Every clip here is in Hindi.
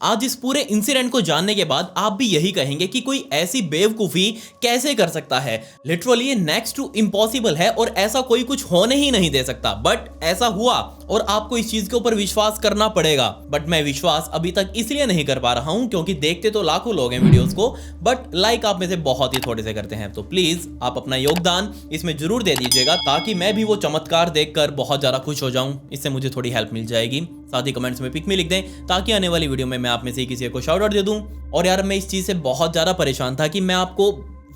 आज इस पूरे इंसिडेंट को जानने के बाद आप भी यही कहेंगे कि कोई ऐसी बेवकूफी कैसे कर सकता है। लिटरली ये नेक्स्ट टू इम्पॉसिबल है और ऐसा कोई कुछ होने ही नहीं दे सकता, बट ऐसा हुआ और आपको इस चीज के ऊपर विश्वास करना पड़ेगा। बट मैं विश्वास अभी तक इसलिए नहीं कर पा रहा हूं क्योंकि देखते तो लाखों लोग हैं वीडियोस को, बट लाइक आप में से बहुत ही थोड़े से करते हैं। तो प्लीज आप अपना योगदान इसमें जरूर दे दीजिएगा ताकि मैं भी वो चमत्कार देखकर बहुत ज्यादा खुश हो जाऊं। इससे मुझे थोड़ी हेल्प मिल जाएगी। साथ ही कमेंट्स में पिक में लिख दें ताकि आने वाली वीडियो में मैं आप में से किसी को शाउट आउट दे दूं। और यार मैं इस चीज से बहुत ज्यादा परेशान था कि मैं आपको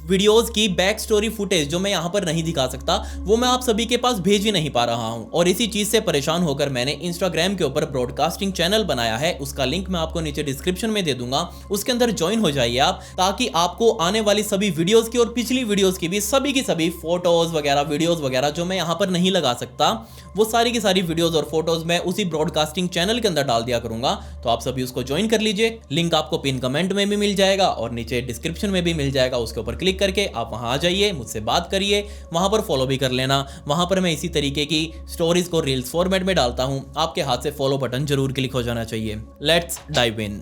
वीडियोस की बैक स्टोरी फुटेज जो मैं यहाँ पर नहीं दिखा सकता वो मैं आप सभी के पास भेज ही नहीं पा रहा हूँ। और इसी चीज से परेशान होकर मैंने इंस्टाग्राम के ऊपर ब्रॉडकास्टिंग चैनल बनाया है, उसका लिंक मैं आपको नीचे डिस्क्रिप्शन में दे दूंगा। उसके अंदर ज्वाइन हो जाइए आप, ताकि आपको आने वाली सभी वीडियोस की और पिछली वीडियोस की भी सभी की सभी फोटोज वगैरह वीडियोस वगैरह जो मैं यहाँ पर नहीं लगा सकता वो सारी की सारी वीडियोस और फोटोज मैं उसी ब्रॉडकास्टिंग चैनल के अंदर डाल दिया करूंगा। तो आप सभी उसको ज्वाइन कर लीजिए। लिंक आपको पिन कमेंट में भी मिल जाएगा और नीचे डिस्क्रिप्शन में भी मिल जाएगा। उसके ऊपर क्लिक करके आप वहां आ जाइए, मुझसे बात करिए, वहां पर फॉलो भी कर लेना। वहां पर मैं इसी तरीके की स्टोरीज को रील्स फॉर्मेट में डालता हूं। आपके हाथ से फॉलो बटन जरूर क्लिक हो जाना चाहिए। Let's dive in.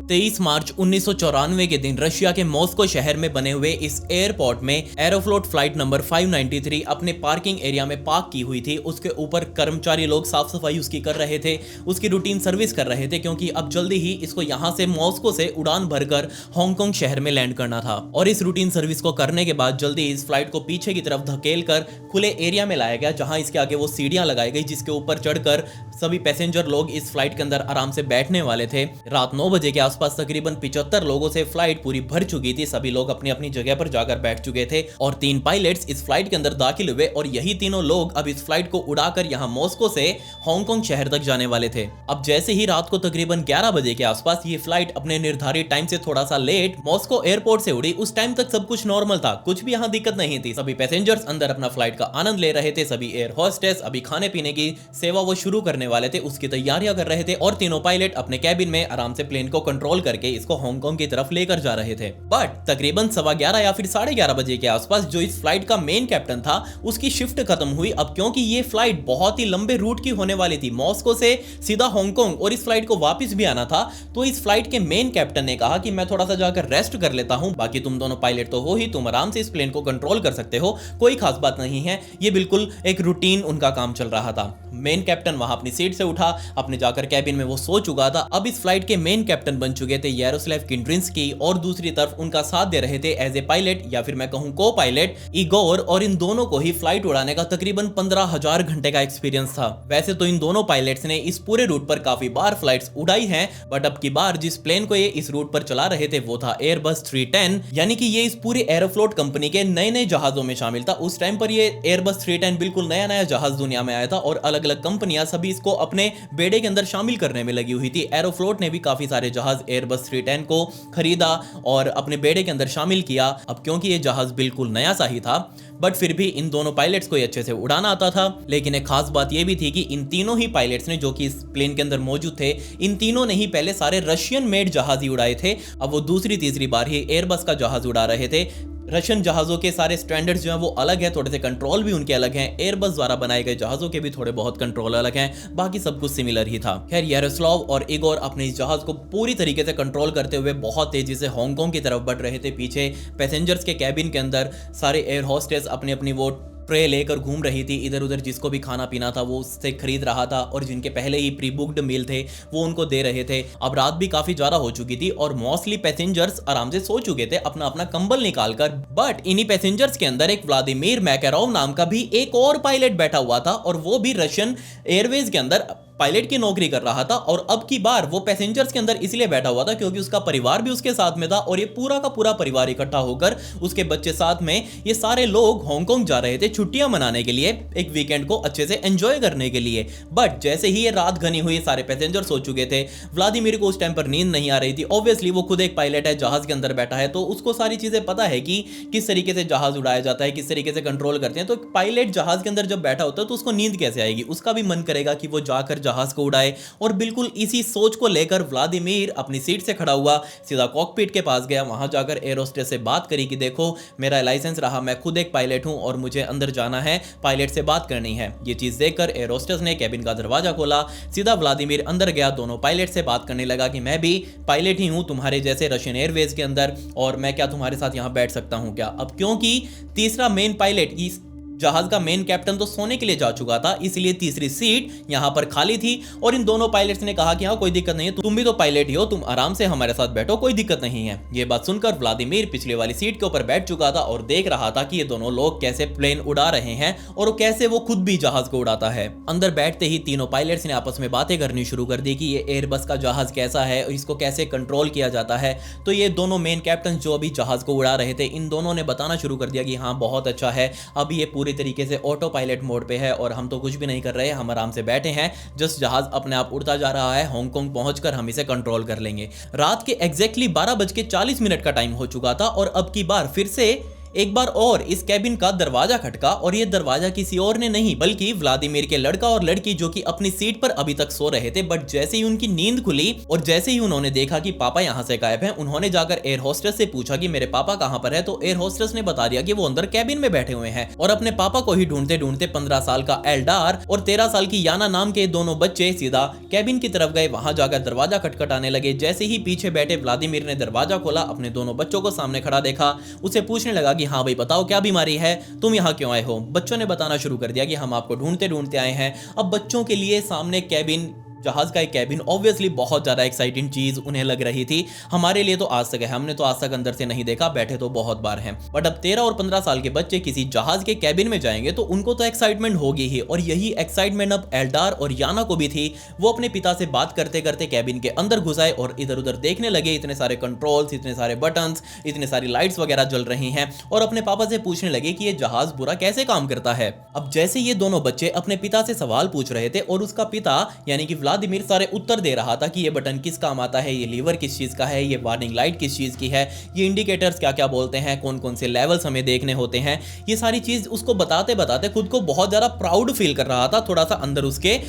23 मार्च 1994 के दिन रशिया के मॉस्को शहर में बने हुए इस एयरपोर्ट में एरोफ्लोट फ्लाइट नंबर 593 अपने पार्किंग एरिया में पार्क की हुई थी। उसके ऊपर कर्मचारी लोग साफ सफाई उसकी कर रहे थे, उसकी रूटीन सर्विस कर रहे थे, क्योंकि अब जल्दी ही इसको यहां से मॉस्को से उड़ान भरकर हांगकांग शहर में लैंड करना था। और इस रूटीन सर्विस को करने के बाद जल्दी इस फ्लाइट को पीछे की तरफ धकेल कर खुले एरिया में लाया गया, जहां इसके आगे वो सीढ़ियां लगाई गई जिसके ऊपर चढ़कर सभी पैसेंजर लोग इस फ्लाइट के अंदर आराम से बैठने वाले थे। रात 9 बजे के आसपास तकरीबन 75 लोगों से फ्लाइट पूरी भर चुकी थी। सभी लोग अपनी अपनी जगह पर जाकर बैठ चुके थे और 3 पायलट्स इस फ्लाइट के अंदर दाखिल हुए और यही तीनों लोग अब इस फ्लाइट को उड़ाकर यहां मॉस्को से हांगकांग शहर तक जाने वाले थे। अब जैसे ही रात को तकरीबन 11 बजे के आसपास ये फ्लाइट अपने निर्धारित टाइम से थोड़ा सा लेट मॉस्को एयरपोर्ट से उड़ी, उस टाइम तक सब कुछ नॉर्मल था, कुछ भी यहाँ दिक्कत नहीं थी। सभी पैसेंजर्स अंदर अपना फ्लाइट का आनंद ले रहे थे। सभी एयर होस्टेस अभी खाने पीने की सेवा वो शुरू करने वाले थे, उसकी तैयारियां कर रहे थे और तीनों पायलट अपने कैबिन में आराम से प्लेन को कंट्रोल करके इसको हांगकांग की तरफ लेकर जा रहे थे। बट तकरीबन 11:15 या फिर 11:30 बजे के आसपास जो इस फ्लाइट का मेन कैप्टन था उसकी शिफ्ट खत्म हुई। अब क्योंकि ये फ्लाइट बहुत ही लंबे रूट की होने वाली थी, मॉस्को से सीधा हांगकांग, और इस फ्लाइट को वापस भी आना था, तो इस फ्लाइट के मेन कैप्टन ने कहा कि मैं थोड़ा सा जाकर रेस्ट कर लेता हूं, बाकी तुम दोनों पायलट तो हो ही, तुम आराम से इस प्लेन को कंट्रोल कर सकते हो, कोई खास बात नहीं है। ये बिल्कुल एक रूटीन उनका काम चल रहा था। मेन कैप्टन वहां अपनी सीट से उठा, अपने जाकर कैबिन में वो सो चुका था। अब इस फ्लाइट के मेन कैप्टन बन चुके थे यारोस्लाव किंड्रिंस्की और दूसरी तरफ उनका साथ दे रहे थे एज ए पायलट या फिर मैं कहूं को पायलट इगोर, और इन दोनों को ही फ्लाइट उड़ाने का तकरीबन 15,000 घंटे का एक्सपीरियंस था। वैसे तो इन दोनों पायलट्स ने इस पूरे रूट पर काफी बार फ्लाइट्स उड़ाई हैं, बट अब की बार जिस प्लेन को ये इस रूट पर चला रहे थे वो था एयरबस 310, यानी कि ये इस पूरे एरोफ्लोट कंपनी के नए नए जहाजों में शामिल था। उस टाइम पर ये एयरबस 310 बिल्कुल नया नया जहाज दुनिया में आया था और अलग अलग कंपनियां सभी इसको अपने बेड़े के अंदर शामिल करने में लगी हुई थी। एरोफ्लोट ने भी काफी सारे जहाज एयरबस 310 को खरीदा और अपने बेड़े के अंदर शामिल किया। अब क्योंकि ये जहाज बिल्कुल नया सा ही था, बट फिर भी इन दोनों पायलट्स को अच्छे से उड़ाना आता था। लेकिन एक खास बात यह भी थी कि इन तीनों ही पायलट्स ने, जो कि इस प्लेन के अंदर मौजूद थे, इन तीनों ने ही पहले सारे रशियन मेड जहाज ही उड़ाए थे। अब वो दूसरी तीसरी बार ही एयरबस का जहाज उड़ा रहे थे। रशियन जहाजों के सारे स्टैंडर्ड्स जो हैं वो अलग है, थोड़े से कंट्रोल भी उनके अलग हैं। एयरबस द्वारा बनाए गए जहाजों के भी थोड़े बहुत कंट्रोल अलग हैं, बाकी सब कुछ सिमिलर ही था। खैर यारोस्लाव और इगोर अपने इस जहाज को पूरी तरीके से कंट्रोल करते हुए बहुत तेजी से हांगकांग की तरफ बढ़ रहे थे। पीछे पैसेंजर्स के कैबिन के अंदर सारे एयर होस्टेस अपनी अपनी वो ट्रे लेकर घूम रही थी इधर उधर, जिसको भी खाना पीना था वो उससे खरीद रहा था और जिनके पहले ही प्री बुक्ड मील थे वो उनको दे रहे थे। अब रात भी काफी ज्यादा हो चुकी थी और मोस्टली पैसेंजर्स आराम से सो चुके थे अपना अपना कंबल निकालकर। बट इन्हीं पैसेंजर्स के अंदर एक व्लादिमीर मैकारोव नाम का भी एक और पायलट बैठा हुआ था और वो भी रशियन एयरवेज के अंदर पायलट की नौकरी कर रहा था। और अब की बार वो पैसेंजर्स के अंदर इसलिए बैठा हुआ था क्योंकि उसका परिवार भी उसके साथ में था और ये पूरा का पूरा परिवार इकट्ठा होकर उसके बच्चे साथ में ये सारे लोग हांगकांग जा रहे थे छुट्टियां मनाने के लिए, एक वीकेंड को अच्छे से एंजॉय करने के लिए। बट जैसे ही ये रात घनी हुई, सारे पैसेंजर्स सो चुके थे। व्लादिमीर को उस टाइम पर नींद नहीं आ रही थी। ऑब्वियसली वो खुद एक पायलट है, जहाज के अंदर बैठा है, तो उसको सारी चीजें पता है कि किस तरीके से जहाज उड़ाया जाता है, किस तरीके से कंट्रोल करते हैं। तो पायलट जहाज के अंदर जब बैठा होता है तो उसको नींद कैसे आएगी? उसका भी मन करेगा कि वो जाकर जहाज को उड़ाए। और बिल्कुल इसी सोच को लेकर व्लादिमीर अपनी सीट से खड़ा हुआ, सीधा कॉकपिट के पास गया। वहां जाकर एयर होस्टेस से बात करी कि देखो मेरा लाइसेंस रहा, मैं खुद एक पायलट हूं और मुझे अंदर जाना है, पायलट से बात करनी है। ये चीज देखकर एयर होस्टेस ने कैबिन का दरवाजा खोला, सीधा व्लादिमीर अंदर गया, दोनों पायलट से बात करने लगा कि मैं भी पायलट ही हूं तुम्हारे जैसे रशियन एयरवेज के अंदर, और मैं क्या तुम्हारे साथ यहां बैठ सकता हूं क्या। अब क्योंकि तीसरा मेन पायलट इस जहाज का मेन कैप्टन तो सोने के लिए जा चुका था, इसलिए तीसरी सीट यहां पर खाली थी। और इन दोनों पायलट्स ने कहा कि हाँ कोई दिक्कत नहीं है, तुम भी तो पायलट ही हो, तुम आराम से हमारे साथ बैठो, कोई दिक्कत नहीं है। ये बात सुनकर व्लादिमीर पिछले वाली सीट के ऊपर बैठ चुका था और देख रहा था कि ये दोनों लोग कैसे प्लेन उड़ा रहे हैं और कैसे वो खुद भी जहाज को उड़ाता है। अंदर बैठते ही तीनों पायलट्स ने आपस में बातें करनी शुरू कर दी कि ये एयरबस का जहाज कैसा है और इसको कैसे कंट्रोल किया जाता है। तो ये दोनों मेन कैप्टन जो अभी जहाज को उड़ा रहे थे, इन दोनों ने बताना शुरू कर दिया कि हाँ बहुत अच्छा है, अभी ये पूरी तरीके से ऑटो पायलट मोड पे है और हम तो कुछ भी नहीं कर रहे हैं, हम आराम से बैठे हैं, जस्ट जहाज अपने आप उड़ता जा रहा है, हांगकांग पहुंचकर हम इसे कंट्रोल कर लेंगे। रात के एग्जैक्टली 12:40 का टाइम हो चुका था और अब की बार फिर से एक बार और इस कैबिन का दरवाजा खटका और ये दरवाजा किसी और ने नहीं बल्कि व्लादिमीर के लड़का और लड़की जो कि अपनी सीट पर अभी तक सो रहे थे। बट जैसे ही उनकी नींद खुली और जैसे ही उन्होंने देखा कि पापा यहाँ से गायब हैं, उन्होंने जाकर एयर होस्टेस से पूछा कि मेरे पापा कहाँ पर है। तो एयर होस्टेस ने बता दिया कि वो अंदर कैबिन में बैठे हुए हैं और अपने पापा को ही ढूंढते ढूंढते 15 साल का एल्डार और 13 साल की याना नाम के दोनों बच्चे सीधा कैबिन की तरफ गए। वहां जाकर दरवाजा खटखटाने लगे। जैसे ही पीछे बैठे व्लादिमीर ने दरवाजा खोला, अपने दोनों बच्चों को सामने खड़ा देखा, उसे पूछने लगा कि हाँ भाई बताओ क्या बीमारी है, तुम यहाँ क्यों आए हो। बच्चों ने बताना शुरू कर दिया कि हम आपको ढूंढते ढूंढते आए हैं। अब बच्चों के लिए सामने कैबिन, जहाज का एक कैबिन ऑब्वियसली बहुत ज्यादा एक्साइटिंग चीज उन्हें लग रही थी। हमारे लिए तो आज तक है, हमने तो आज तक अंदर से नहीं देखा, बैठे तो बहुत बार हैं। बट अब 13 और 15 साल के बच्चे किसी जहाज के कैबिन में जाएंगे तो उनको तो एक्साइटमेंट होगी ही, और यही एक्साइटमेंट अब एल्डार और याना को भी थी। वो अपने पिता से बात करते करते कैबिन के अंदर घुस आए और इधर उधर देखने लगे। इतने सारे कंट्रोल्स, इतने सारे बटन्स, इतने सारी लाइट्स वगैरह जल रही हैं और अपने पापा से पूछने लगे कि ये जहाज बुरा कैसे काम करता है। अब जैसे ये दोनों बच्चे अपने पिता से सवाल पूछ रहे थे और उसका पिता यानी कि व्लादिमीर सारे उत्तर दे रहा था कि ये बटन किस काम आता है, ये लीवर किस चीज का है, ये वार्निंग लाइट किस चीज की है, ये इंडिकेटर्स क्या क्या बोलते हैं, कौन कौन से लेवल्स हमें देखने होते हैं। ये सारी चीज उसको बताते बताते खुद को बहुत ज्यादा प्राउड फील कर रहा था। थोड़ा सा अंदर उसके,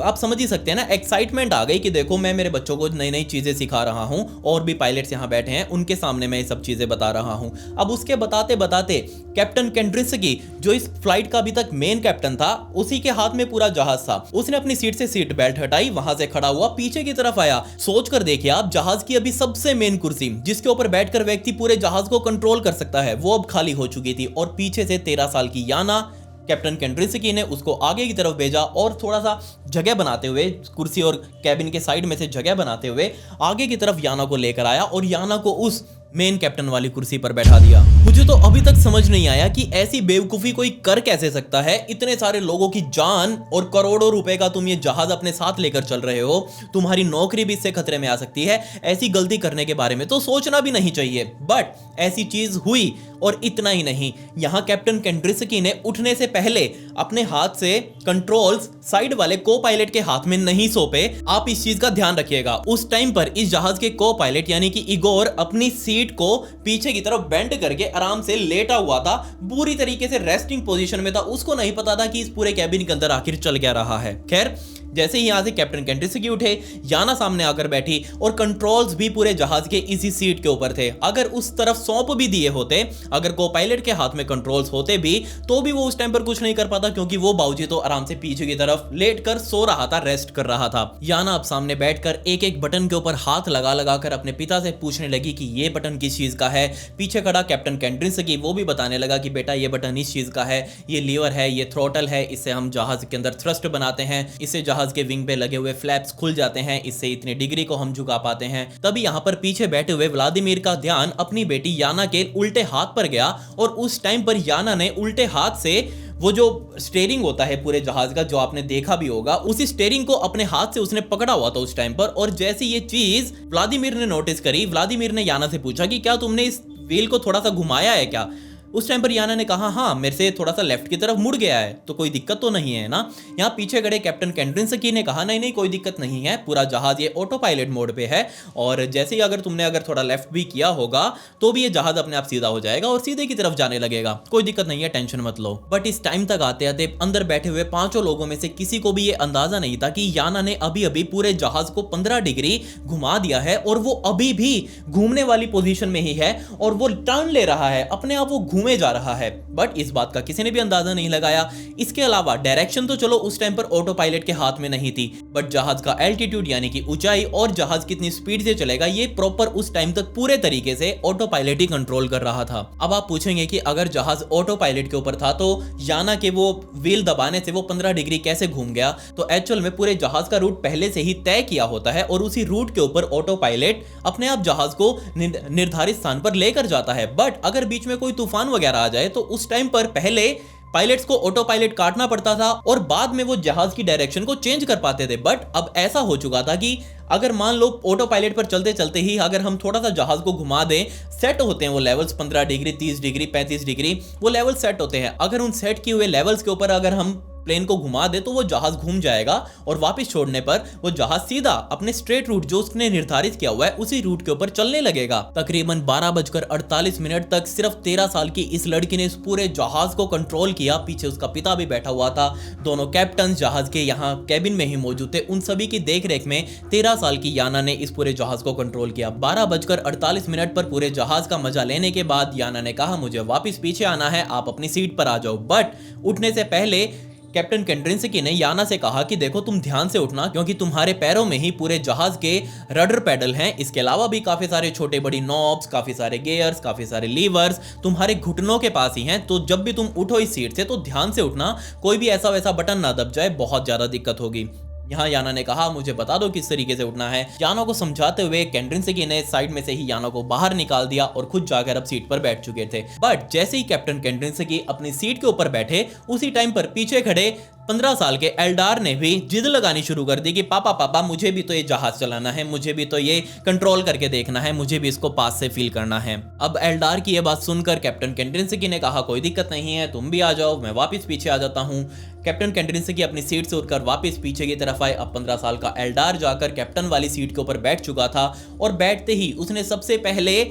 आप समझ ही सकते हैं ना, एक्साइटमेंट आ गई कि देखो मैं मेरे बच्चों को नई नई चीजें सिखा रहा हूं और भी पायलट्स यहां बैठे हैं, उनके सामने मैं ये सब चीजें बता रहा हूं। अब उसके बताते बताते कैप्टन केंड्रिस्की जो इस फ्लाइट का अभी तक मेन कैप्टन था, उसी के हाथ में पूरा जहाज था। उसने अपनी सीट से सीट बेल्ट हटाई, वहां से खड़ा हुआ पीछे की तरफ आया। सोच कर देखिए आप, जहाज की अभी सबसे मेन कुर्सी जिसके ऊपर बैठकर व्यक्ति पूरे जहाज को कंट्रोल कर सकता है, वो अब खाली हो चुकी थी और पीछे से 13 साल की याना, कैप्टन केंड्रिस्की ने उसको आगे की तरफ भेजा और थोड़ा सा जगह बनाते हुए, कुर्सी और कैबिन के साइड में से जगह बनाते हुए आगे की तरफ याना को लेकर आया और याना को उस मेन कैप्टन वाली कुर्सी पर बैठा दिया। मुझे तो अभी तक समझ नहीं आया कि ऐसी बेवकूफी कोई कर कैसे सकता है। इतने सारे लोगों की जान और करोड़ों रुपए का तुम ये जहाज अपने साथ लेकर चल रहे हो, तुम्हारी नौकरी भी इससे खतरे में आ सकती है। ऐसी गलती करने के बारे में तो सोचना भी नहीं चाहिए, बट ऐसी चीज हुई। और इतना ही नहीं, यहां कैप्टन केंड्रिस्की ने उठने से पहले अपने हाथ से कंट्रोल्स साइड वाले को पायलट के हाथ में नहीं सौंपे। आप इस चीज का ध्यान रखिएगा। उस टाइम पर इस जहाज के को पायलट यानी कि इगोर अपनी सीट को पीछे की तरफ बेंड करके आराम से लेटा हुआ था, पूरी तरीके से रेस्टिंग पोजीशन में था। उसको नहीं पता था कि इस पूरे कैबिन के अंदर आखिर चल क्या रहा है। खैर, जैसे ही यहां से कैप्टन केंड्रिस्की उठे, याना सामने आकर बैठी और कंट्रोल्स भी पूरे जहाज के इसी सीट के ऊपर थे। अगर उस तरफ सौंप भी दिए होते, अगर को पायलट के हाथ में कंट्रोल्स होते भी, तो भी वो उस टाइम पर कुछ नहीं कर पाता, क्योंकि वो बाबूजी तो आराम से पीछे की तरफ लेटकर सो रहा था, रेस्ट कर रहा था। याना अब सामने बैठकर एक एक बटन के ऊपर हाथ लगा लगा कर अपने पिता से पूछने लगी कि ये बटन किस चीज का है। पीछे खड़ा कैप्टन केंड्रिस्की वो भी बताने लगा कि बेटा ये बटन इस चीज का है, ये लीवर है, ये थ्रोटल है, इससे हम जहाज के अंदर थ्रस्ट बनाते हैं, इससे जहाज के विंग पे लगे हुए फ्लैप्स खुल जाते हैं, इससे इतनी डिग्री को हम झुका पाते हैं। तभी यहां पर पीछे बैठे हुए व्लादिमीर का ध्यान अपनी बेटी याना के उल्टे हाथ पर गया और उस टाइम पर याना ने उल्टे हाथ से वो जो स्टीयरिंग होता है पूरे जहाज का, जो आपने देखा भी होगा, उसी स्टीयरिंग को अपने हाथ से उसने पकड़ा हुआ था उस टाइम पर। और जैसे ये चीज व्लादिमीर ने नोटिस करी, व्लादिमीर ने याना से पूछा कि क्या तुमने इस व्हील को थोड़ा सा घुमाया है क्या। उस टाइम पर याना ने कहा हाँ मेरे से थोड़ा सा लेफ्ट की तरफ मुड़ गया है तो कोई दिक्कत तो नहीं है ना। यहाँ पीछे खड़े कैप्टन केंड्रिन्स्की ने कहा नहीं नहीं कोई दिक्कत नहीं है, पूरा जहाज ये ऑटो पायलट मोड पे है और जैसे ही अगर तुमने थोड़ा लेफ्ट भी किया होगा तो भी ये जहाज अपने आप सीधा हो जाएगा और सीधे की तरफ जाने लगेगा, कोई दिक्कत नहीं है, टेंशन मत लो। बट इस टाइम तक आते आते अंदर बैठे हुए पांचों लोगों में से किसी को भी ये अंदाजा नहीं था कि याना ने अभी अभी पूरे जहाज को 15 डिग्री घुमा दिया है और वो अभी भी घूमने वाली पोजीशन में ही है और वो टर्न ले रहा है, अपने आप वो घूमे जा रहा है। बट इस बात का किसी ने भी अंदाजा नहीं लगाया। इसके अलावा डायरेक्शन तो चलो उस टाइम पर ऑटो पायलट के हाथ में नहीं थी, बट जहाज का एल्टीट्यूड यानी कि ऊंचाई और जहाज कितनी स्पीड से चलेगा ये प्रॉपर उस टाइम तक पूरे तरीके से ऑटो पायलट ही कंट्रोल कर रहा था। अब आप पूछेंगे कि अगर जहाज ऑटो पायलट के ऊपर था तो याना के वो व्हील दबाने से वो 15 डिग्री कैसे घूम गया? तो एक्चुअल में पूरे जहाज का रूट पहले से ही तय किया होता है और उसी रूट के ऊपर ऑटो पायलट अपने आप जहाज को निर्धारित स्थान पर लेकर जाता है। बट अगर बीच में कोई तूफान वगैरह आ जाए तो उस टाइम पर पहले पायलट्स को ऑटो पायलट काटना पड़ता था और बाद में वो जहाज की डायरेक्शन को चेंज कर पाते थे। बट अब ऐसा हो चुका था कि अगर मान लो ऑटो पायलट पर चलते चलते ही अगर हम थोड़ा सा जहाज को घुमा दें, सेट होते हैं वो लेवल्स 15 डिग्री 30 डिग्री 35 डिग्री वो लेवल सेट होते हैं। अगर उन सेट किए हुए लेवल्स के ऊपर अगर हम प्लेन को घुमा दे तो वो जहाज घूम जाएगा और वापस छोड़ने पर वो जहाज सीधा अपने स्ट्रेट रूट जो उसने निर्धारित किया हुआ है उसी रूट के ऊपर चलने लगेगा। तकरीबन 12:48 तक सिर्फ 13 साल की इस लड़की ने इस पूरे जहाज को कंट्रोल किया। पीछे उसका पिता भी बैठा हुआ था, दोनों कैप्टन जहाज के यहाँ कैबिन में ही मौजूद थे। उन सभी की देखरेख में 13 साल की याना ने इस पूरे जहाज को कंट्रोल किया। 12:48 पर पूरे जहाज का मजा लेने के बाद याना ने कहा मुझे वापस पीछे आना है, आप अपनी सीट पर आ जाओ। बट उठने से पहले कैप्टन केंड्रिन्स्की ने याना से कहा कि देखो तुम ध्यान से उठना क्योंकि तुम्हारे पैरों में ही पूरे जहाज के रडर पैडल हैं। इसके अलावा भी काफी सारे छोटे बड़ी नॉब्स, काफी सारे गियर्स, काफी सारे लीवर्स तुम्हारे घुटनों के पास ही हैं। तो जब भी तुम उठो इस सीट से तो ध्यान से उठना, कोई भी ऐसा वैसा बटन ना दब जाए, बहुत ज्यादा दिक्कत होगी। यहाँ याना ने कहा मुझे बता दो किस तरीके से उठना है। याना को समझाते हुए केंड्रिन्स्की ने साइड में से ही याना को बाहर निकाल दिया और खुद जाकर अब सीट पर बैठ चुके थे। बट जैसे ही कैप्टन केंड्रिन्स्की अपनी सीट के ऊपर बैठे उसी टाइम पर पीछे खड़े 15 साल के एल्डार ने भी जिद लगानी शुरू कर दी कि पापा पापा मुझे भी तो ये जहाज चलाना है, मुझे भी तो ये कंट्रोल करके देखना है, मुझे भी इसको पास से फील करना है। अब एल्डार की ये बात सुनकर कैप्टन केंड्रिन्स्की ने कहा कोई दिक्कत नहीं है, तुम भी आ जाओ, मैं वापस पीछे आ जाता हूँ। कैप्टन केंड्रिन्स्की अपनी सीट से उठकर वापस पीछे की तरफ आए। अब 15 साल का एल्डार जाकर कैप्टन वाली सीट के ऊपर बैठ चुका था और बैठते ही उसने सबसे पहले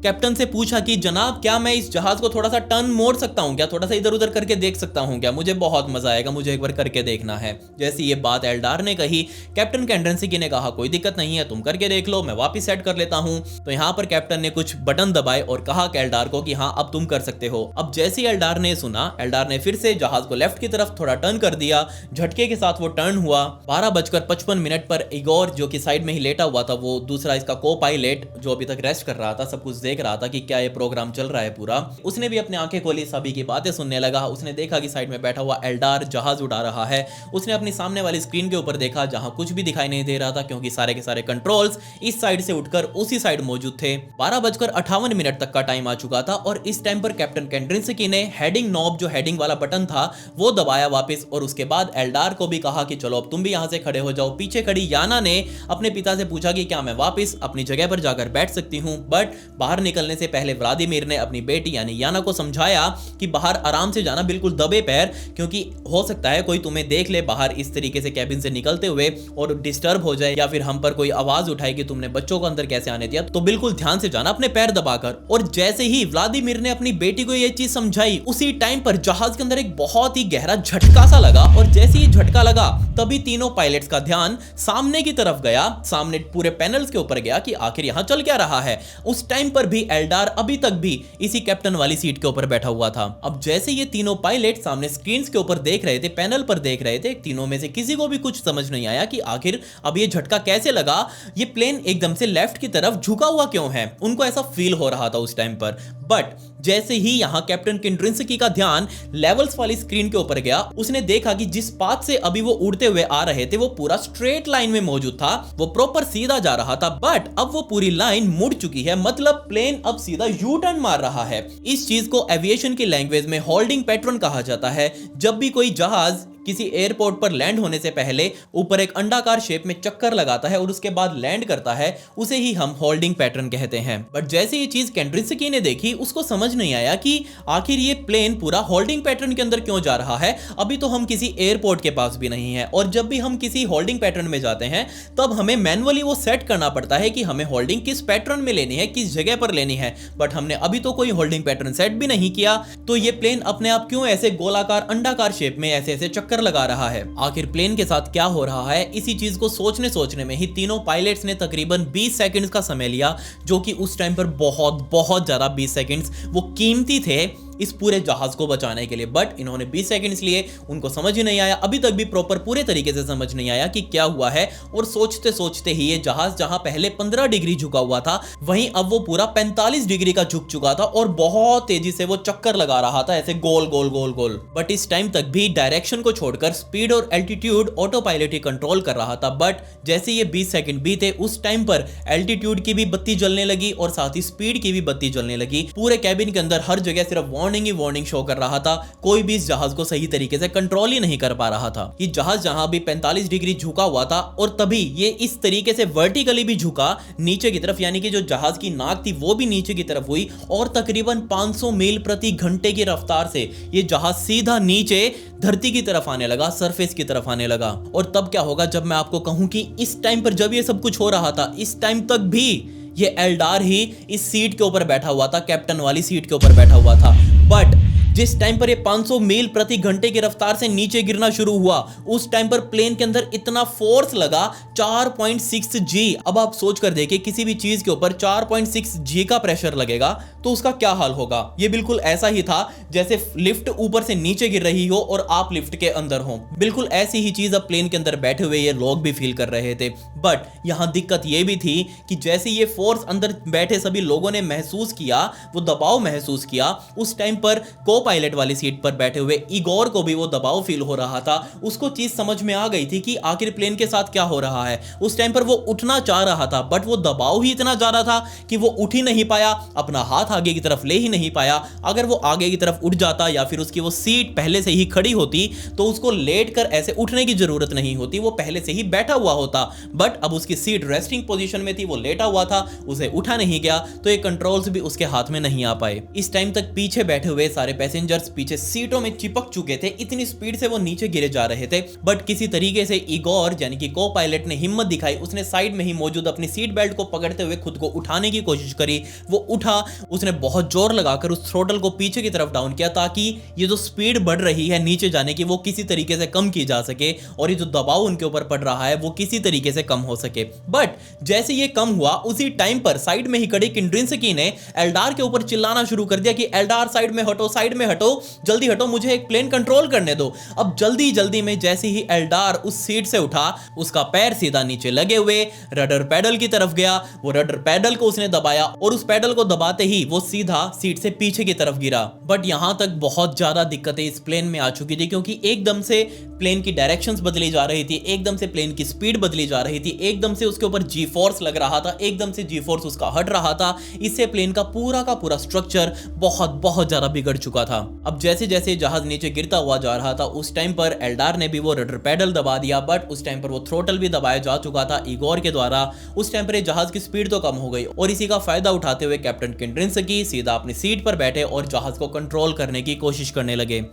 कैप्टन से पूछा कि जनाब क्या मैं इस जहाज को थोड़ा सा टर्न मोड़ सकता हूं क्या, थोड़ा सा इधर उधर करके देख सकता हूं क्या, मुझे बहुत मजा आएगा, मुझे एक बार करके देखना है। जैसी ये बात एल्डार ने कही कैप्टन केंड्रिन्स्की ने कहा कोई दिक्कत नहीं है, तुम करके देख लो, मैं वापस सेट कर लेता हूं। तो यहाँ पर कैप्टन ने कुछ बटन दबाए और कहा एल्डार को कि हाँ अब तुम कर सकते हो। अब जैसे ही एल्डार ने सुना, एल्डार ने फिर से जहाज को लेफ्ट की तरफ थोड़ा टर्न कर दिया, झटके के साथ वो टर्न हुआ। 12:55 पर इगोर जो कि साइड में ही लेटा हुआ था, वो दूसरा इसका को पायलट जो अभी तक रेस्ट कर रहा था, सब कुछ देख रहा था कि क्या प्रोग्राम चल रहा है पूरा, उसने भी अपनी आंखें खोली, सभी की बातें सुनने लगा। उसने देखा कि साइड में बैठा हुआ एल्डार जहाज उड़ा रहा है। उसने अपनी सामने वाली स्क्रीन के ऊपर देखा जहां कुछ भी दिखाई नहीं दे रहा था क्योंकि सारे के सारे कंट्रोल्स इस साइड से उठकर उसी साइड मौजूद थे। 12:58 तक का टाइम आ चुका था और इस टाइम पर कैप्टन केंड्रिन्स्की ने हेडिंग नॉब जो हेडिंग वाला बटन था वो दबाया वापस और उसके बाद एल्डार को भी कहा कि चलो अब तुम भी यहां से खड़े हो जाओ। पीछे खड़ी याना ने अपने पिता से पूछा कि क्या मैं वापस अपनी जगह पर जाकर बैठ सकती हूं। बट बाहर निकलने से पहले व्लादिमीर ने अपनी बेटी यानी याना को समझाया कि बाहर आराम से जाना, बिल्कुल दबे पैर, क्योंकि हो सकता है कोई तुम्हें देख ले बाहर इस तरीके से कैबिन से निकलते हुए और डिस्टर्ब हो जाए या फिर हम पर कोई आवाज उठाए कि तुमने बच्चों को अंदर कैसे आने दिया, तो बिल्कुल ध्यान से जाना अपने पैर दबाकर। और जैसे ही व्लादिमीर ने अपनी बेटी को यह चीज समझाई उसी टाइम पर जहाज के अंदर एक बहुत ही गहरा झटका सा लगा और जैसे ही झटका लगा तभी तीनों पायलट्स का ध्यान सामने की तरफ गया, सामने पूरे पैनल्स के ऊपर गया कि आखिर यहां चल क्या रहा है। उस टाइम पर भी एल्डार अभी तक भी इसी कैप्टन वाली सीट के ऊपर बैठा हुआ था। अब जैसे ये तीनों पायलट सामने स्क्रीन के ऊपर देख रहे थे, पैनल पर देख रहे थे, तीनों में से किसी को भी कुछ समझ नहीं आया कि आखिर अब ये झटका कैसे लगा, ये प्लेन एकदम से लेफ्ट की तरफ झुका हुआ क्यों है। उनको ऐसा फील हो रहा था उस टाइम पर। बट जैसे ही यहां कैप्टन केंड्रिन्स्की का ध्यान लेवल्स वाली स्क्रीन के ऊपर गया, उसने देखा कि जिस पाथ से अभी वो उड़ते हुए आ रहे थे वो पूरा स्ट्रेट लाइन में मौजूद था, वो प्रॉपर सीधा जा रहा था। बट अब वो पूरी लाइन मुड़ चुकी है, मतलब प्लेन अब सीधा यू टर्न मार रहा है। इस चीज को एविएशन की लैंग्वेज में होल्डिंग पैटर्न कहा जाता है। जब भी कोई जहाज किसी एयरपोर्ट पर लैंड होने से पहले ऊपर एक अंडाकार शेप में चक्कर लगाता है और उसके बाद लैंड करता है, उसे ही हम होल्डिंग पैटर्न कहते हैं। बट जैसे ये चीज केंड्रिंस्की ने देखी, उसको समझ नहीं आया कि आखिर ये प्लेन पूरा होल्डिंग पैटर्न के अंदर क्यों जा रहा है। अभी तो हम किसी एयरपोर्ट के पास भी नहीं है, और जब भी हम किसी होल्डिंग पैटर्न में जाते हैं तब हमें मैन्युअली वो सेट करना पड़ता है कि हमें होल्डिंग किस पैटर्न में लेनी है, किस जगह पर लेनी है। बट हमने अभी तो कोई होल्डिंग पैटर्न सेट भी नहीं किया, तो ये प्लेन अपने आप क्यों ऐसे गोलाकार अंडाकार शेप में ऐसे ऐसे चक्कर लगा रहा है। आखिर प्लेन के साथ क्या हो रहा है, इसी चीज को सोचने में ही तीनों पायलट्स ने तकरीबन 20 सेकंड्स का समय लिया, जो कि उस टाइम पर बहुत ज्यादा 20 सेकंड्स वो कीमती थे इस पूरे जहाज को बचाने के लिए। बट इन्होंने 20 सेकंड्स लिए, उनको समझ ही नहीं आया, अभी तक भी प्रॉपर पूरे तरीके से समझ नहीं आया कि क्या हुआ है। और सोचते ही ये जहाज जहां पहले 15 डिग्री झुका हुआ था, वहीं अब वो पूरा 45 डिग्री का झुक चुका था और बहुत तेजी से वो चक्कर लगा रहा था ऐसे गोल गोल गोल गोल। बट इस टाइम तक भी डायरेक्शन को छोड़कर स्पीड और एल्टीट्यूड ऑटो पायलट ही कंट्रोल कर रहा था। बट जैसे ये 20 सेकंड बीते, उस टाइम पर एल्टीट्यूड की भी बत्ती जलने लगी और साथ ही स्पीड की भी बत्ती जलने लगी। पूरे कैबिन के अंदर हर जगह सिर्फ वार्निंग शो कर रहा था। कोई भी इस जहाज को सही तरीके से कंट्रोल ही नहीं कर पा रहा था। ये जहाज जहां भी 45 डिग्री झुका हुआ था, और तभी ये इस तरीके से वर्टिकली भी झुका नीचे की तरफ, यानी कि जो जहाज की नाक थी वो भी नीचे की तरफ हुई, और तकरीबन 500 मील प्रति घंटे की रफ्तार से ये जहाज सीधा नीचे धरती की तरफ आने लगा, सरफेस की तरफ आने लगा। और तब क्या होगा जब मैं आपको कहूं कि इस टाइम पर जब ये सब कुछ हो रहा था, इस टाइम तक भी ये एल्डार ही इस सीट के ऊपर बैठा हुआ था, कैप्टन वाली सीट के ऊपर बैठा हुआ था। बट जिस टाइम पर ये 500 मील प्रति घंटे की रफ्तार से नीचे गिरना शुरू हुआ, उस टाइम पर प्लेन के अंदर इतना फोर्स लगा 4.6 G। अब आप सोच कर देखिए, किसी भी चीज के ऊपर 4.6 G का प्रेशर लगेगा तो उसका क्या हाल होगा। ये बिल्कुल ऐसा ही था जैसे लिफ्ट ऊपर से नीचे गिर रही हो और आप लिफ्ट के अंदर हो। बिल्कुल ऐसी ही चीज अब प्लेन के अंदर बैठे हुए ये लोग भी फील कर रहे थे। बट यहां दिक्कत ये भी थी कि जैसे ये फोर्स अंदर बैठे सभी लोगों ने महसूस किया, वो दबाव महसूस किया, उस टाइम पर को पायलट वाली सीट पर बैठे हुए इगोर को भी वो दबाव फील हो रहा था। उसको चीज समझ में आ गई थी कि आखिर प्लेन के साथ क्या हो रहा है। उस टाइम पर वो उठना चाह रहा था, बट वो दबाव ही इतना ज्यादा था कि वो उठ ही नहीं पाया, अपना हाथ आगे की तरफ ले ही नहीं पाया। अगर वो आगे की तरफ उठ जाता या फिर उसकी वो सीट पहले से ही खड़ी होती तो उसको लेट कर ऐसे उठने की जरूरत नहीं होती, वो पहले से ही बैठा हुआ होता। बट अब उसकी सीट रेस्टिंग पोजीशन में थी, वो लेटा हुआ था, उसे उठा नहीं गया, तो ये कंट्रोल्स भी उसके हाथ में नहीं आ पाए। इस टाइम तक पीछे बैठे हुए सारे पैसेंजर्स पीछे सीटों में चिपक चुके थे, इतनी स्पीड से वो नीचे गिरे जा रहे थे। बट किसी तरीके से इगोर यानी कि को पायलट ने हिम्मत दिखाई, उसने साइड में ही मौजूद अपनी सीट बेल्ट को पकड़ते हुए खुद को उठाने की कोशिश करी। वो उठा, उसने बहुत जोर लगाकर उस थ्रोटल को पीछे की तरफ डाउन किया ताकि ये जो स्पीड बढ़ रही है नीचे जाने की वो किसी तरीके से कम की जा सके और ये जो दबाव उनके ऊपर पड़ रहा है वो किसी तरीके से कम हो सके। बट जैसे ये कम हुआ, उसी टाइम पर साइड में ही खड़ी केंड्रिंस्की ने एल्डार के ऊपर चिल्लाना शुरू कर दिया कि एल्डार साइड में हटो, साइड में हटो, जल्दी हटो, मुझे एक प्लेन कंट्रोल करने दो। अब जल्दी में जैसे ही एल्डार उस सीट से उठा, उसका पैर सीधा नीचे लगे हुए रडर पैडल की तरफ गया। वो रडर पैडल को उसने दबाया और उस पैडल को दबाते ही वो सीधा सीट से पीछे की तरफ गिरा। बट यहां तक बहुत ज्यादा दिक्कतें इस प्लेन में आ चुकी थी, क्योंकि एकदम से प्लेन की डायरेक्शंस बदली जा रही थी, एकदम से प्लेन की स्पीड बदली जा रही थी, एकदम से उसके ऊपर जी फोर्स लग रहा था, एकदम से जी फोर्स उसका हट रहा था। इससे प्लेन का पूरा स्ट्रक्चर बहुत ज्यादा बिगड़ चुका था। अब जैसे जैसे जहाज नीचे गिरता हुआ जा रहा था, उस टाइम पर एल्डार ने भी वो रडर पैडल दबा दिया, बट उस टाइम पर वो थ्रोटल भी दबाया जा चुका था इगोर के द्वारा। उस टाइम पर ये जहाज की स्पीड तो कम हो गई और इसी का फायदा उठाते हुए कैप्टन केंड्रिंस्की सीधा अपनी सीट पर बैठे और जहाज को कंट्रोल करने की कोशिश करने लगे।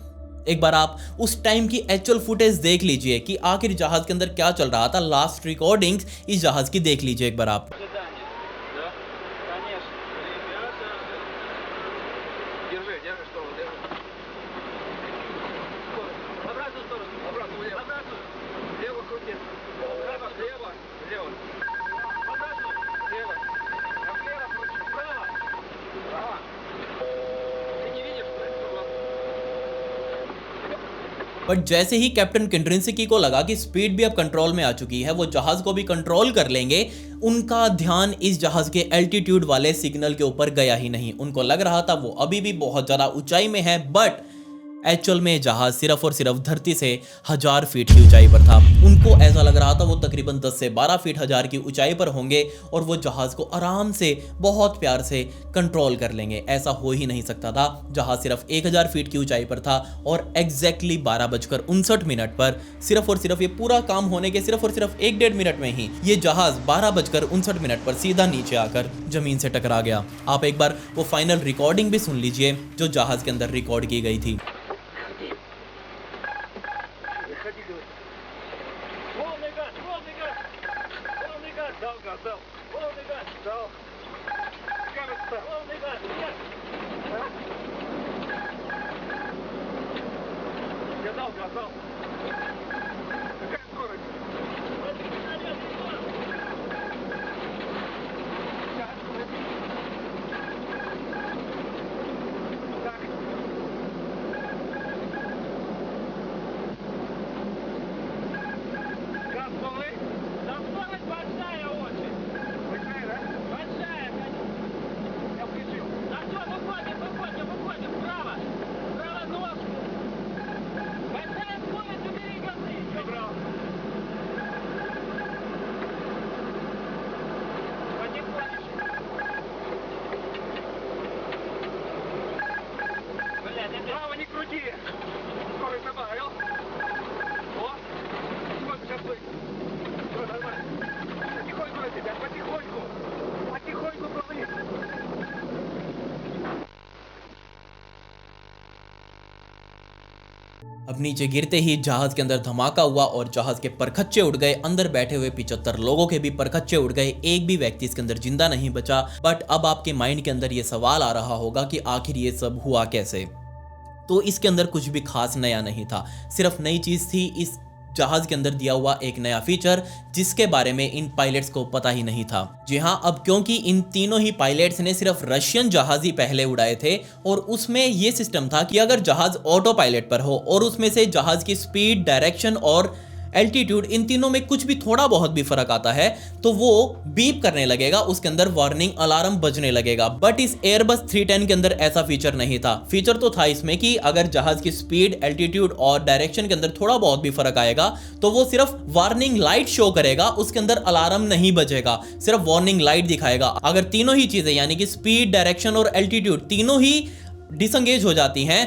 एक बार आप उस टाइम की एक्चुअल फुटेज देख लीजिए कि आखिर जहाज के अंदर क्या चल रहा था। लास्ट रिकॉर्डिंग्स इस जहाज की देख लीजिए एक बार आप। बट जैसे ही कैप्टन केंड्रिंस्की को लगा कि स्पीड भी अब कंट्रोल में आ चुकी है, वो जहाज को भी कंट्रोल कर लेंगे, उनका ध्यान इस जहाज के एल्टीट्यूड वाले सिग्नल के ऊपर गया ही नहीं। उनको लग रहा था वो अभी भी बहुत ज्यादा ऊंचाई में है, बट एक्चुअल में जहाज सिर्फ और सिर्फ धरती से 1000 फीट की ऊंचाई पर था। उनको ऐसा लग रहा था वो तकरीबन 10 से 12 फीट 1000 की ऊंचाई पर होंगे और वो जहाज को आराम से बहुत प्यार से कंट्रोल कर लेंगे। ऐसा हो ही नहीं सकता था। जहाज सिर्फ 1000 फीट की ऊंचाई पर था और एग्जैक्टली 12:59 पर सिर्फ और सिर्फ ये पूरा काम होने के सिर्फ और सिर्फ 1-1.5 मिनट में ही ये जहाज 12:59 पर सीधा नीचे आकर जमीन से टकरा गया। आप एक बार वो फाइनल रिकॉर्डिंग भी सुन लीजिए जो जहाज के अंदर रिकॉर्ड की गई थी। Право не крути! Скорость добавил. О! Сколько сейчас будет? Все нормально. Потихоньку, ребят, потихоньку. Потихоньку плыви. अब नीचे गिरते ही जहाज के अंदर धमाका हुआ और जहाज के परखच्चे उड़ गए। अंदर बैठे हुए 75 लोगों के भी परखच्चे उड़ गए। एक भी व्यक्ति इसके अंदर जिंदा नहीं बचा। बट अब आपके माइंड के अंदर ये सवाल आ रहा होगा कि आखिर ये सब हुआ कैसे। तो इसके अंदर कुछ भी खास नया नहीं था। सिर्फ नई चीज थी इस जहाज के अंदर दिया हुआ एक नया फीचर जिसके बारे में इन पायलट्स को पता ही नहीं था। जी हाँ, अब क्योंकि इन तीनों ही पायलट्स ने सिर्फ रशियन जहाज ही पहले उड़ाए थे और उसमें यह सिस्टम था कि अगर जहाज ऑटो पायलट पर हो और उसमें से जहाज की स्पीड, डायरेक्शन और एल्टीट्यूड इन तीनों में कुछ भी थोड़ा बहुत भी फर्क आता है तो वो बीप करने लगेगा, उसके अंदर वार्निंग अलार्म बजने लगेगा। बट इस एयरबस 310 के अंदर ऐसा फीचर नहीं था। फीचर तो था इसमें कि अगर जहाज की स्पीड, एल्टीट्यूड और डायरेक्शन के अंदर थोड़ा बहुत भी फर्क आएगा तो वो सिर्फ वार्निंग लाइट शो करेगा, उसके अंदर अलार्म नहीं बजेगा, सिर्फ वार्निंग लाइट दिखाएगा। अगर तीनों ही चीजें यानी कि स्पीड, डायरेक्शन और एल्टीट्यूड तीनों ही डिसंगेज हो जाती हैं,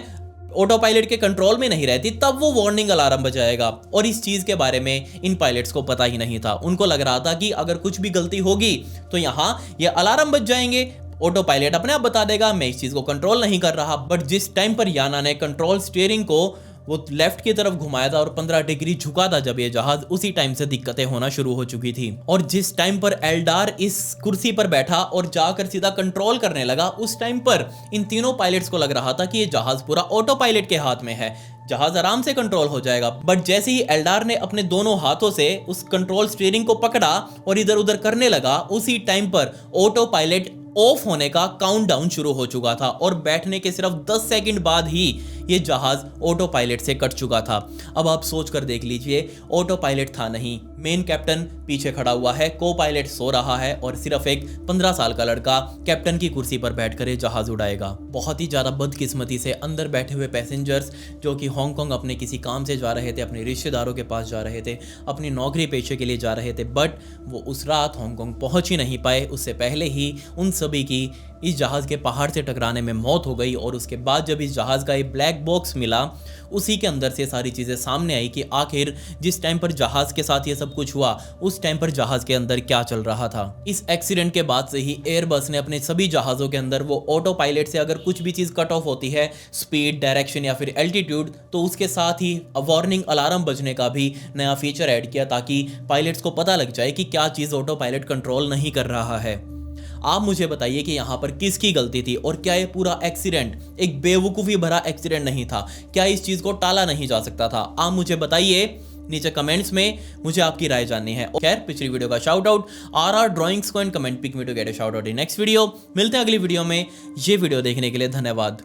ऑटो पायलट के कंट्रोल में नहीं रहती, तब वो वार्निंग अलार्म बजाएगा। और इस चीज के बारे में इन पायलट्स को पता ही नहीं था। उनको लग रहा था कि अगर कुछ भी गलती होगी तो यहाँ ये अलार्म बज जाएंगे, ऑटो पायलट अपने आप बता देगा मैं इस चीज को कंट्रोल नहीं कर रहा। बट जिस टाइम पर याना ने कंट्रोल स्टीयरिंग को वो लेफ्ट की तरफ घुमाया था और 15 डिग्री झुका था जब ये जहाज, उसी टाइम से दिक्कतें होना शुरू हो चुकी थी। और जिस टाइम पर एल्डार इस कुर्सी पर बैठा और जाकर सीधा कंट्रोल करने लगा, उस टाइम पर इन तीनों पायलट्स को लग रहा था कि ये जहाज पूरा ऑटो पायलट के हाथ में है, जहाज आराम से कंट्रोल हो जाएगा। बट जैसे ही एल्डार ने अपने दोनों हाथों से उस कंट्रोल स्टीयरिंग को पकड़ा और इधर उधर करने लगा, उसी टाइम पर ऑटो पायलट ऑफ होने का काउंटडाउन शुरू हो चुका था और बैठने के सिर्फ 10 सेकंड बाद ही ये जहाज ऑटो पायलट से कट चुका था। अब आप सोच कर देख लीजिए, ऑटो पायलट था नहीं, मेन कैप्टन पीछे खड़ा हुआ है, को पायलट सो रहा है और सिर्फ एक 15 साल का लड़का कैप्टन की कुर्सी पर बैठकर ये जहाज उड़ाएगा। बहुत ही ज्यादा बदकिस्मती से अंदर बैठे हुए पैसेंजर्स जो कि हांगकांग अपने किसी काम से जा रहे थे, अपने रिश्तेदारों के पास जा रहे थे, अपनी नौकरी पेशे के लिए जा रहे थे, बट वो उस रात हांगकांग पहुंच ही नहीं पाए। उससे पहले ही उन सभी की इस जहाज के पहाड़ से टकराने में मौत हो गई। और उसके बाद जब इस जहाज का एक ब्लैक बॉक्स मिला, उसी के अंदर से सारी चीजें सामने आई कि आखिर जिस टाइम पर जहाज के साथ ये सब कुछ हुआ उस टाइम पर जहाज के अंदर क्या चल रहा था। इस एक्सीडेंट के बाद से ही एयरबस ने अपने सभी जहाजों के अंदर वो ऑटो पायलट से अगर कुछ भी चीज कट ऑफ होती है, स्पीड, डायरेक्शन या फिर एल्टीट्यूड, तो उसके साथ ही वार्निंग अलार्म बजने का भी नया फीचर ऐड किया ताकि पायलट्स को पता लग जाए कि क्या चीज ऑटो पायलट कंट्रोल नहीं कर रहा है। आप मुझे बताइए कि यहाँ पर किसकी गलती थी और क्या ये पूरा एक्सीडेंट एक बेवकूफ़ी भरा एक्सीडेंट नहीं था? क्या इस चीज़ को टाला नहीं जा सकता था? आप मुझे बताइए नीचे कमेंट्स में, मुझे आपकी राय जाननी है। खैर, पिछली वीडियो का शाउट आउट RR ड्राइंग्स को and comment pick me to get a shout out in next video. मिलते हैं अगली वीडियो में। ये वीडियो देखने के लिए धन्यवाद।